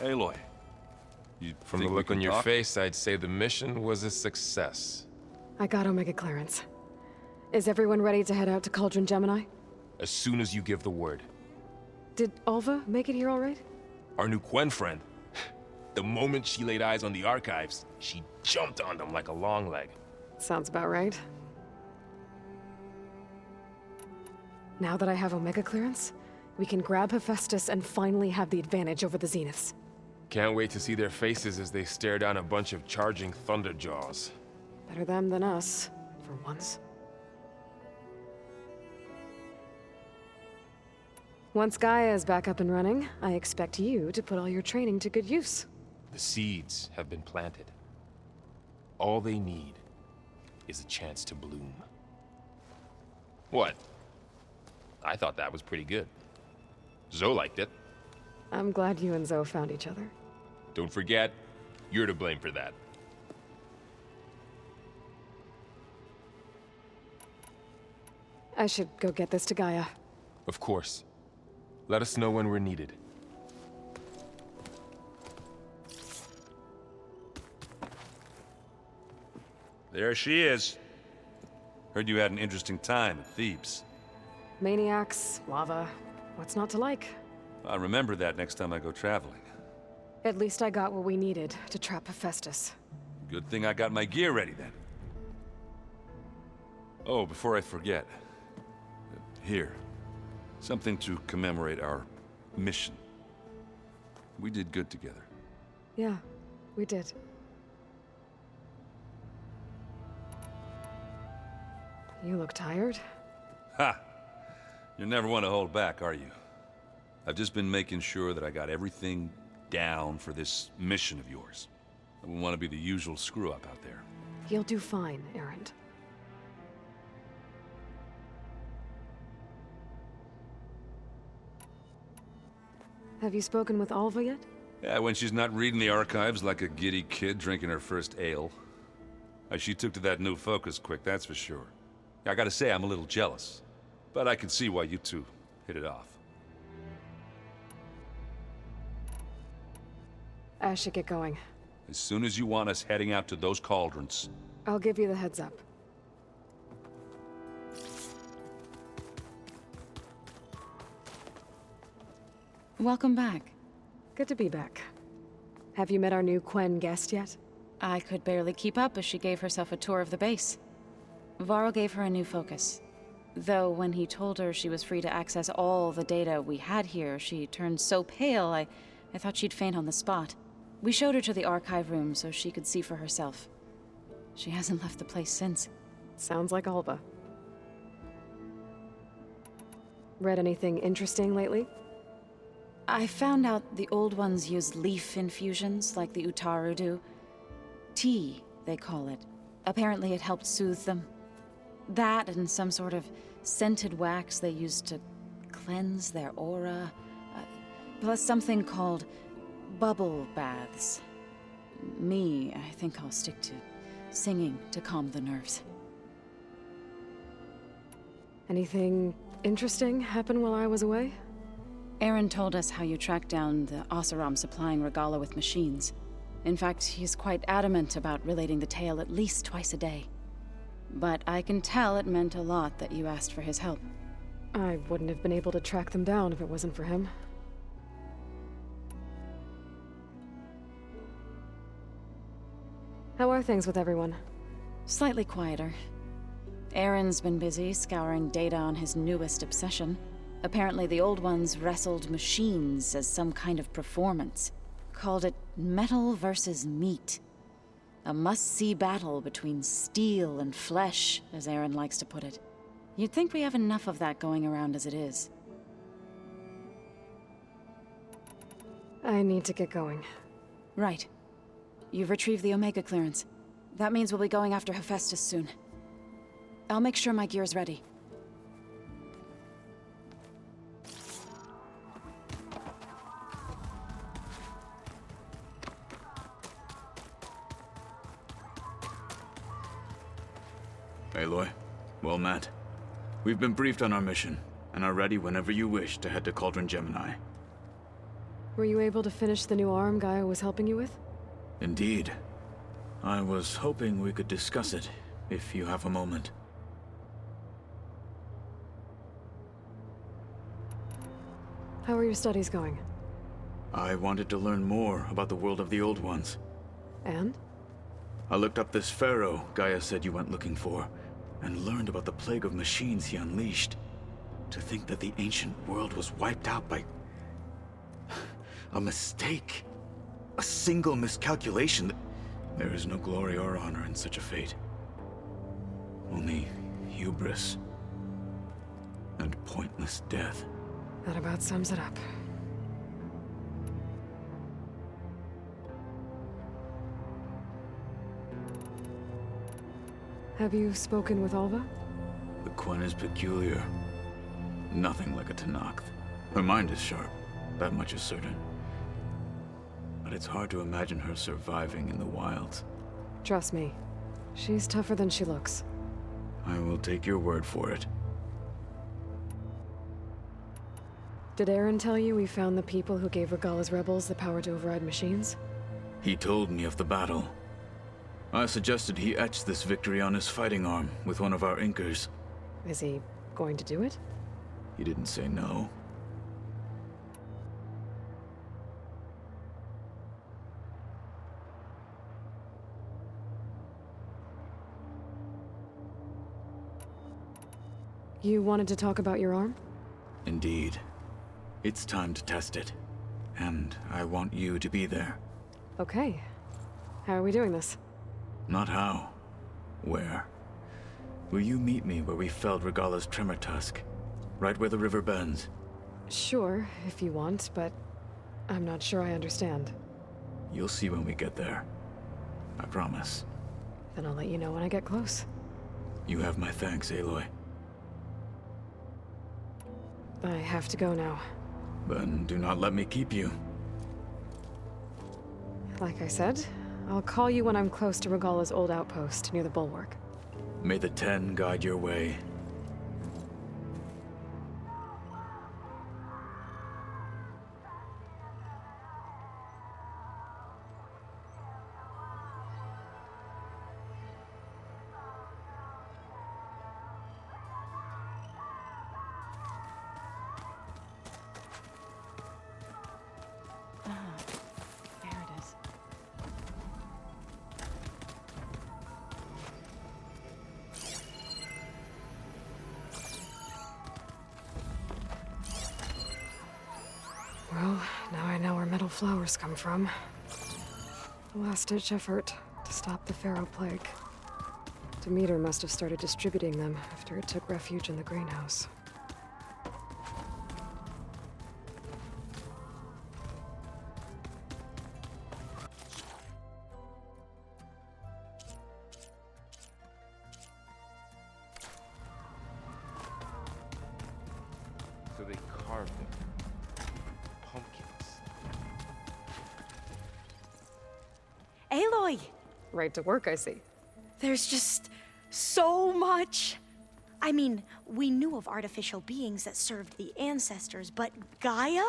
Aloy, you From the think we look can on your talk? face, I'd say the mission was a success. I got Omega clearance. Is everyone ready to head out to Cauldron Gemini? As soon as you give the word. Did Alva make it here all right? Our new Quen friend. The moment she laid eyes on the archives, she jumped on them like a long leg. Sounds about right. Now that I have Omega clearance, we can grab Hephaestus and finally have the advantage over the Zeniths. Can't wait to see their faces as they stare down a bunch of charging Thunderjaws. Better them than us, for once. Once Gaia is back up and running, I expect you to put all your training to good use. The seeds have been planted. All they need is a chance to bloom. What? I thought that was pretty good. Zoe liked it. I'm glad you and Zoe found each other. Don't forget, you're to blame for that. I should go get this to Gaia. Of course. Let us know when we're needed. There she is. Heard you had an interesting time at Thebes. Maniacs, lava, what's not to like? I'll remember that next time I go traveling. At least I got what we needed to trap Hephaestus. Good thing I got my gear ready then. Oh, before I forget. Here. Something to commemorate our mission. We did good together. Yeah, we did. You look tired. Ha! You never want to hold back, are you? I've just been making sure that I got everything down for this mission of yours. I wouldn't want to be the usual screw-up out there. You'll do fine, Erend. Have you spoken with Alva yet? Yeah, when she's not reading the archives like a giddy kid drinking her first ale. She took to that new focus quick, that's for sure. I gotta say, I'm a little jealous. But I can see why you two hit it off. I should get going. As soon as you want us heading out to those cauldrons. I'll give you the heads up. Welcome back. Good to be back. Have you met our new Quen guest yet? I could barely keep up as she gave herself a tour of the base. Faro gave her a new focus. Though when he told her she was free to access all the data we had here, she turned so pale I thought she'd faint on the spot. We showed her to the archive room so she could see for herself. She hasn't left the place since. Sounds like Alva. Read anything interesting lately? I found out the old ones use leaf infusions like the Utaru do. Tea, they call it. Apparently it helped soothe them. That and some sort of scented wax they used to cleanse their aura. Plus something called bubble baths. I think I'll stick to singing to calm the nerves. Anything interesting happen while I was away? Aaron told us how you tracked down the Oseram supplying Regala with machines. In fact, he's quite adamant about relating the tale at least twice a day. But I can tell it meant a lot that you asked for his help. I wouldn't have been able to track them down if it wasn't for him. How are things with everyone? Slightly quieter. Aaron's been busy scouring data on his newest obsession. Apparently the old ones wrestled machines as some kind of performance. Called it metal versus meat. A must-see battle between steel and flesh, as Aaron likes to put it. You'd think we have enough of that going around as it is. I need to get going. Right. You've retrieved the Omega clearance. That means we'll be going after Hephaestus soon. I'll make sure my gear's ready. Aloy, well met. We've been briefed on our mission, and are ready whenever you wish to head to Cauldron Gemini. Were you able to finish the new arm Gaia was helping you with? Indeed. I was hoping we could discuss it, if you have a moment. How are your studies going? I wanted to learn more about the world of the Old Ones. And? I looked up this Faro Gaia said you went looking for, and learned about the plague of machines he unleashed. To think that the ancient world was wiped out by a mistake. A single miscalculation. There is no glory or honor in such a fate. Only hubris and pointless death. That about sums it up. Have you spoken with Alva? The Quen is peculiar. Nothing like a Tenakth. Her mind is sharp, that much is certain. But it's hard to imagine her surviving in the wilds. Trust me, she's tougher than she looks. I will take your word for it. Did Aaron tell you we found the people who gave Regalla's rebels the power to override machines? He told me of the battle. I suggested he etch this victory on his fighting arm with one of our inkers. Is he going to do it? He didn't say no. You wanted to talk about your arm? Indeed. It's time to test it. And I want you to be there. Okay. How are we doing this? Not how. Where? Will you meet me where we felled Regalla's tremor tusk? Right where the river bends? Sure, if you want, but I'm not sure I understand. You'll see when we get there. I promise. Then I'll let you know when I get close. You have my thanks, Aloy. I have to go now. Then do not let me keep you. Like I said, I'll call you when I'm close to Regalla's old outpost near the bulwark. May the Ten guide your way. There it is. Well, now I know where metal flowers come from. A last-ditch effort to stop the Faro plague. Demeter must have started distributing them after it took refuge in the greenhouse. So they carved them. Pumpkins. Aloy! Right to work, I see. There's just so much. I mean, we knew of artificial beings that served the ancestors, but Gaia?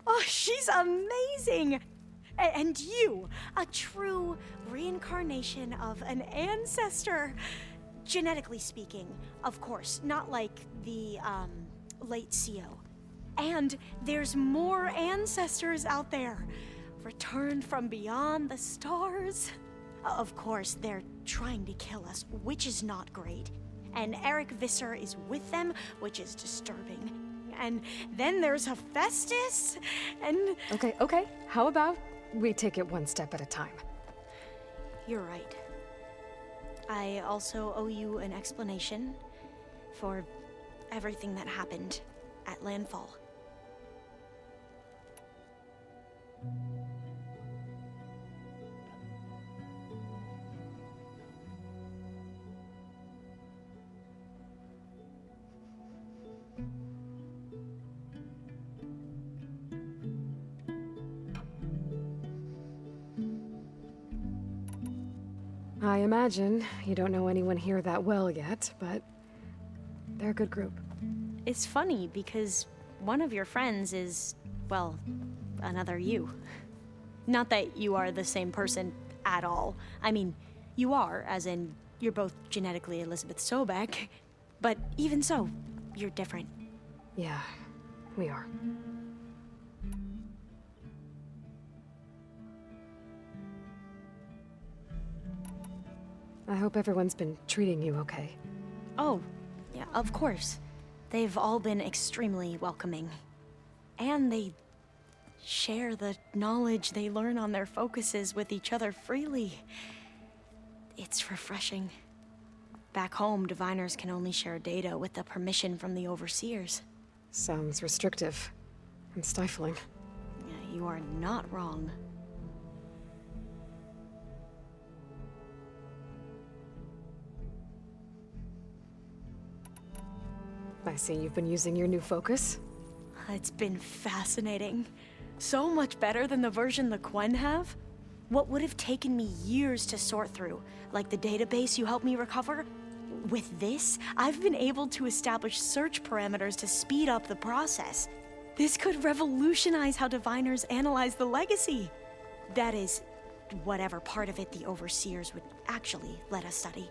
Oh, she's amazing! And you, a true reincarnation of an ancestor. Genetically speaking, of course, not like the, late CO. And there's more ancestors out there, returned from beyond the stars. Of course, they're trying to kill us, which is not great. And Eric Visser is with them, which is disturbing. And then there's Hephaestus, and... Okay. How about we take it one step at a time? You're right. I also owe you an explanation for everything that happened at Landfall. I imagine you don't know anyone here that well yet, but they're a good group. It's funny because one of your friends is, well, another you. Not that you are the same person at all. I mean, you are, as in, you're both genetically Elizabeth Sobek, but even so, you're different. Yeah, we are. I hope everyone's been treating you okay. Oh, yeah, of course. They've all been extremely welcoming. And they share the knowledge they learn on their focuses with each other freely. It's refreshing. Back home, diviners can only share data with the permission from the overseers. Sounds restrictive and stifling. Yeah, you are not wrong. I see you've been using your new focus. It's been fascinating. So much better than the version the Quen have. What would have taken me years to sort through, like the database you helped me recover, with this, I've been able to establish search parameters to speed up the process. This could revolutionize how diviners analyze the legacy. That is, whatever part of it the overseers would actually let us study.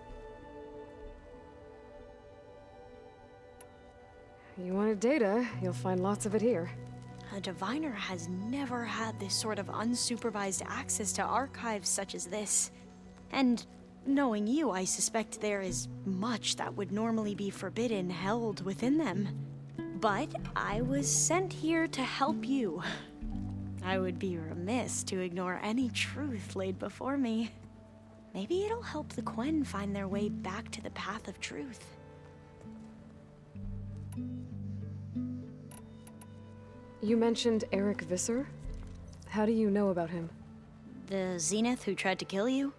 You wanted data, you'll find lots of it here. A diviner has never had this sort of unsupervised access to archives such as this. And knowing you, I suspect there is much that would normally be forbidden held within them. But I was sent here to help you. I would be remiss to ignore any truth laid before me. Maybe it'll help the Quen find their way back to the path of truth. You mentioned Eric Visser? How do you know about him? The Zenith who tried to kill you?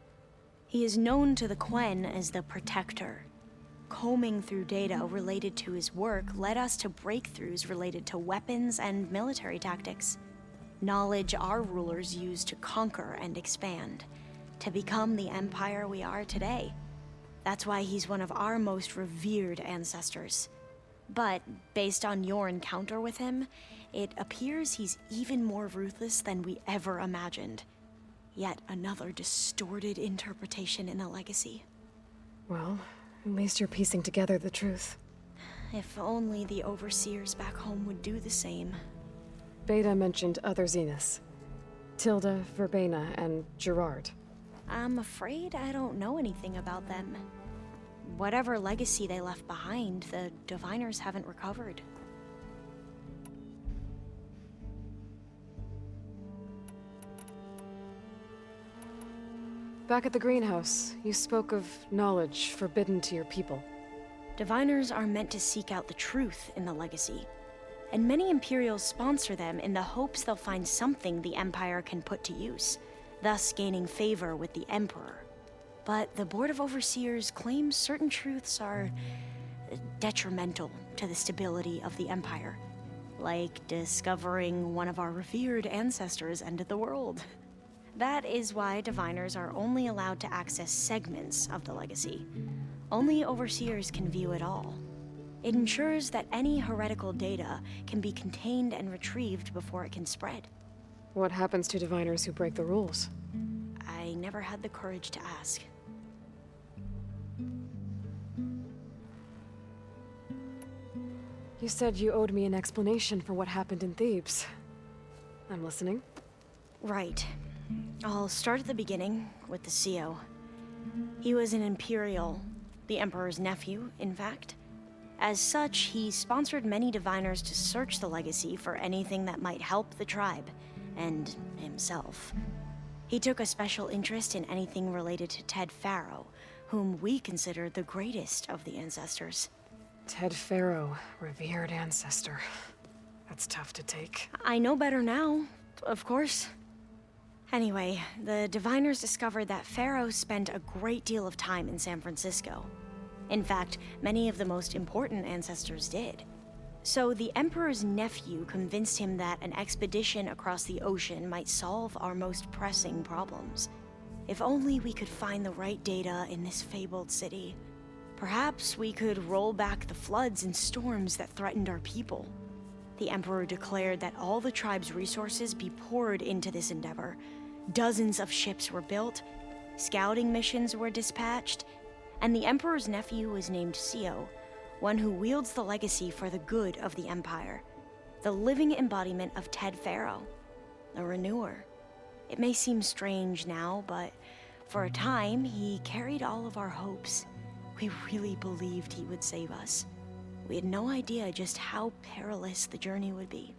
He is known to the Quen as the Protector. Combing through data related to his work led us to breakthroughs related to weapons and military tactics. Knowledge our rulers used to conquer and expand, to become the empire we are today. That's why he's one of our most revered ancestors. But based on your encounter with him, it appears he's even more ruthless than we ever imagined. Yet another distorted interpretation in the legacy. Well, at least you're piecing together the truth. If only the overseers back home would do the same. Beta mentioned other Zeniths. Tilda, Verbena, and Gerard. I'm afraid I don't know anything about them. Whatever legacy they left behind, the diviners haven't recovered. Back at the greenhouse, you spoke of knowledge forbidden to your people. Diviners are meant to seek out the truth in the legacy, and many Imperials sponsor them in the hopes they'll find something the Empire can put to use, thus gaining favor with the Emperor. But the Board of Overseers claims certain truths are detrimental to the stability of the Empire, like discovering one of our revered ancestors ended the world. That is why diviners are only allowed to access segments of the legacy. Only overseers can view it all. It ensures that any heretical data can be contained and retrieved before it can spread. What happens to diviners who break the rules? I never had the courage to ask. You said you owed me an explanation for what happened in Thebes. I'm listening. Right. I'll start at the beginning, with the CO. He was an Imperial, the Emperor's nephew, in fact. As such, he sponsored many diviners to search the legacy for anything that might help the tribe, and himself. He took a special interest in anything related to Ted Faro, whom we considered the greatest of the ancestors. Ted Faro, revered ancestor. That's tough to take. I know better now, of course. Anyway, the diviners discovered that Faro spent a great deal of time in San Francisco. In fact, many of the most important ancestors did. So the Emperor's nephew convinced him that an expedition across the ocean might solve our most pressing problems. If only we could find the right data in this fabled city. Perhaps we could roll back the floods and storms that threatened our people. the Emperor declared that all the tribe's resources be poured into this endeavor. Dozens of ships were built, scouting missions were dispatched, and the Emperor's nephew was named Sio, one who wields the legacy for the good of the Empire. The living embodiment of Ted Faro, a renewer. It may seem strange now, but for a time, he carried all of our hopes. We really believed he would save us. We had no idea just how perilous the journey would be.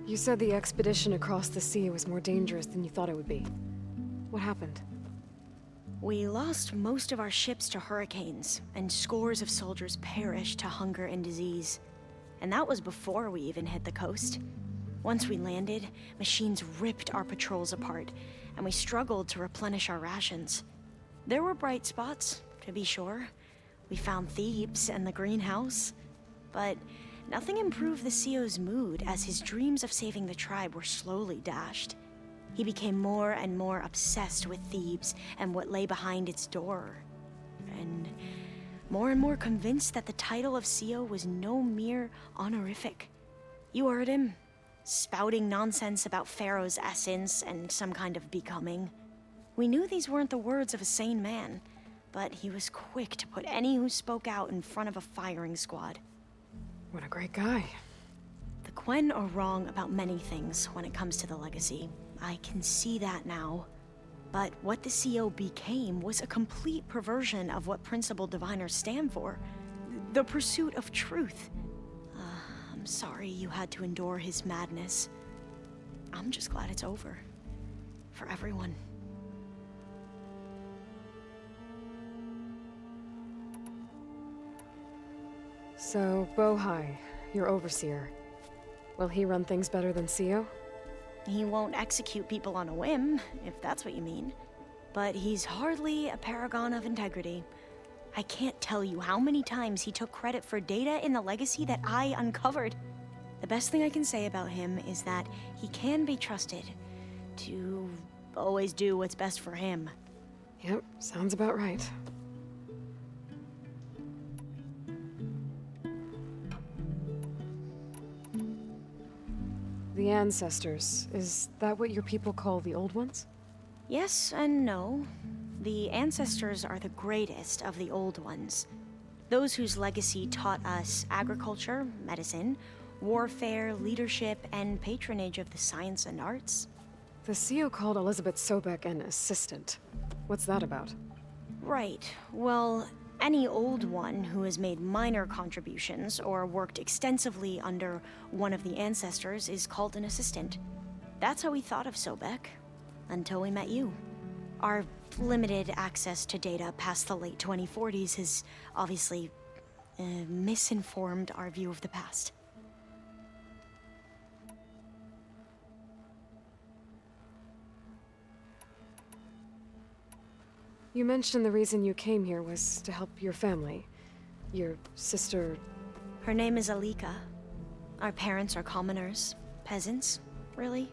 You said the expedition across the sea was more dangerous than you thought it would be. What happened? We lost most of our ships to hurricanes, and scores of soldiers perished to hunger and disease. And that was before we even hit the coast. Once we landed, machines ripped our patrols apart, and we struggled to replenish our rations. There were bright spots, to be sure. We found Thebes and the greenhouse, but nothing improved the CEO's mood as his dreams of saving the tribe were slowly dashed. He became more and more obsessed with Thebes and what lay behind its door, and more convinced that the title of CEO was no mere honorific. You heard him, spouting nonsense about Pharaoh's essence and some kind of becoming. We knew these weren't the words of a sane man, but he was quick to put any who spoke out in front of a firing squad. What a great guy. The Quen are wrong about many things when it comes to the legacy. I can see that now. But what the CO became was a complete perversion of what principled diviners stand for. The pursuit of truth. I'm sorry you had to endure his madness. I'm just glad it's over. For everyone. So, Bohai, your overseer. Will he run things better than CEO? He won't execute people on a whim, if that's what you mean. But he's hardly a paragon of integrity. I can't tell you how many times he took credit for data in the legacy that I uncovered. The best thing I can say about him is that he can be trusted to always do what's best for him. Yep, sounds about right. The ancestors, is that what your people call the old ones? Yes and no. The ancestors are the greatest of the old ones. Those whose legacy taught us agriculture, medicine, warfare, leadership, and patronage of the science and arts. The CEO called Elizabeth Sobek an assistant. What's that about? Right. Well, any old one who has made minor contributions or worked extensively under one of the ancestors is called an assistant. That's how we thought of Sobek, until we met you. Our limited access to data past the late 2040s has obviously misinformed our view of the past. You mentioned the reason you came here was to help your family. Your sister... Her name is Alika. Our parents are commoners. Peasants, really.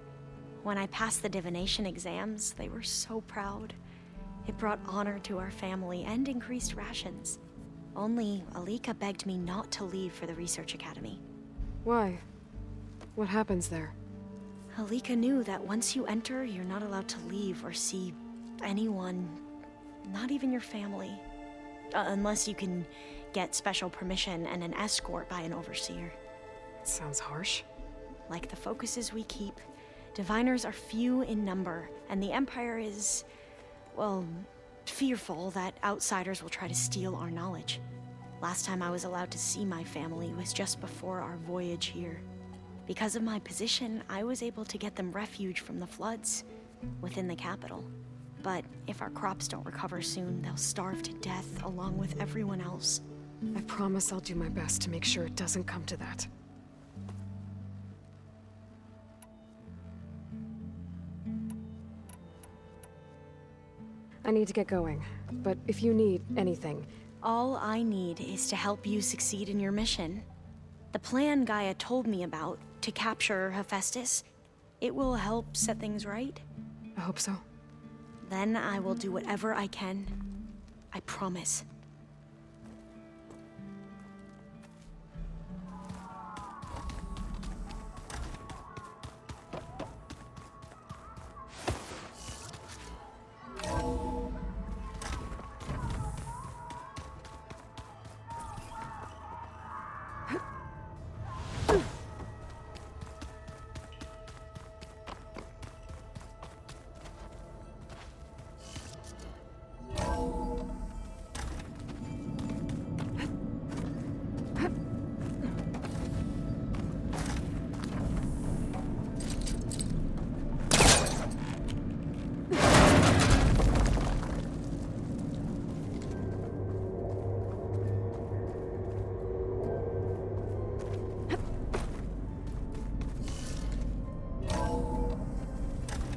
When I passed the divination exams, they were so proud. It brought honor to our family and increased rations. Only Alika begged me not to leave for the research academy. Why? What happens there? Alika knew that once you enter, you're not allowed to leave or see anyone. Not even your family. Unless you can get special permission and an escort by an overseer. It sounds harsh. Like the focuses we keep, diviners are few in number, and the Empire is, well, fearful that outsiders will try to steal our knowledge. Last time I was allowed to see my family was just before our voyage here. Because of my position, I was able to get them refuge from the floods within the capital. But if our crops don't recover soon, they'll starve to death along with everyone else. I promise I'll do my best to make sure it doesn't come to that. I need to get going, but if you need anything... All I need is to help you succeed in your mission. The plan Gaia told me about, to capture Hephaestus, it will help set things right. I hope so. Then I will do whatever I can. I promise.